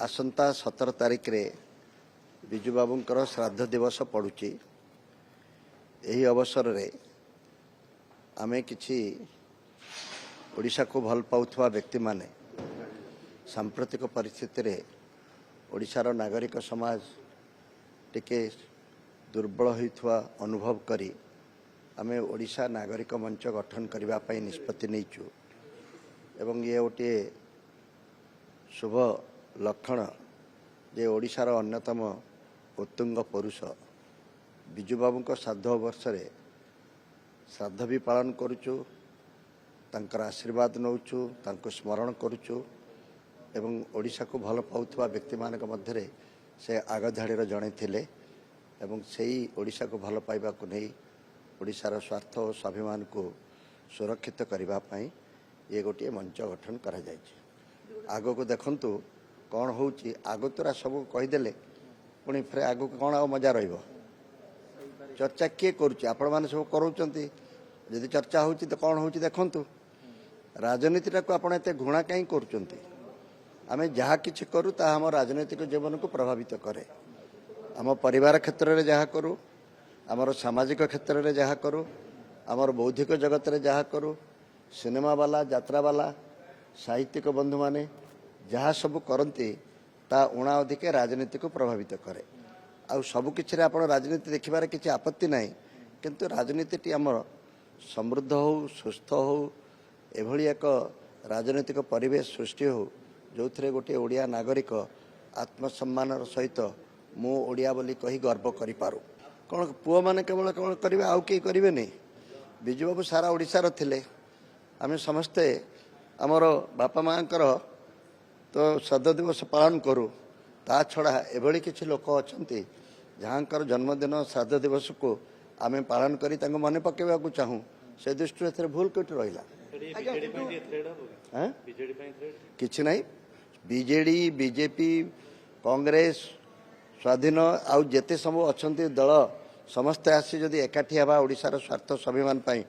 आसंता 17 तारिख रे विजु बाबूंकर श्राद्ध दिवस पड़ुची। यही अवसर रे आमे किछि ओडिशा को भल पाउथवा व्यक्ति माने सांप्रतिक परिस्थिति रे ओडिशार नागरिक समाज टिके दुर्बल होइथवा अनुभव करी आमे ओडिशा नागरिक मंच गठन करबा पई निष्पत्ति नैचु एवं ये गोटे शुभ लक्षण जे ओडिशार अन्यतम उत्तुंग पुरुष विजु बाबू श्राद्ध वर्ष श्राद्ध भी पालन करुचु, तांकर आशीर्वाद नौचु, तांको स्मरण करुचु एवं ओडिशा को भल पाउथवा व्यक्ति मानक मध्यरे से आग धाड़ीर जड़े थिले एवं सेही ओडिशा को भल पाइबा को नहीं ओडिशार स्वार्थ और स्वाभिमान को सुरक्षित करबा पई ये गोटे मंच गठन करा जायछि। आगो को देखंतु कौन होउछि आगो तोरा सब कहीदेले पुणी फिर आगो कौन आ मजा रहिबो। चर्चा किए करुछि आपण माने सब करूचंती यदि चर्चा होउछि तो कौन होउछि देखंतु राजनीतिटा को आपण एते घृणा काई करूचंती। आमे जहा किछि करू ता हम राजनीतिक जीवन को प्रभावित करे। आम परिवार क्षेत्र में जहा करू, आमर सामाजिक क्षेत्र में जहा करू, आमर बौद्धिक जगत रे जहा करू, सिनेमा वाला यात्रा वाला साहित्यिक बंधु माने जहाँ सब करती ता उणा अधिके राजनीति को प्रभावित करे। आ सब किछि रे आपण राजनीति देखिबार किछि आपत्ति नाही, किंतु राजनीति आमर समृद्ध हो सुस्थ हो एभली एक राजनीतिक परिवेश सृष्टि हो जो थे गोटे ओडिया नागरिक आत्मसम्मान सहित मु ओडिया बोली कही गर्व करि पारू। कौन पुओ माने केवल कौन करिवे आउ के करिवे नहीं। विजु बाबू सारा ओडिशार थिले। आमे समस्ते आमर बापा मांकर तो श्राद्ध दिवस पालन करूँ ता छड़ा एभली किछि लोक अछंती जहाँकर जन्मदिन श्राद्ध दिवस को आमे पालन करी तांको मने पकेबा को चाहूँ से दृष्टि एथरे भूल कोठी रहिला किछि नाही। बीजेडी बीजेपी कांग्रेस स्वाधीन आउ जेते सब अछंती दल समस्ते आसी जदि एकाठी हेबा ओडिशार स्वार्थ स्वाभिमान पई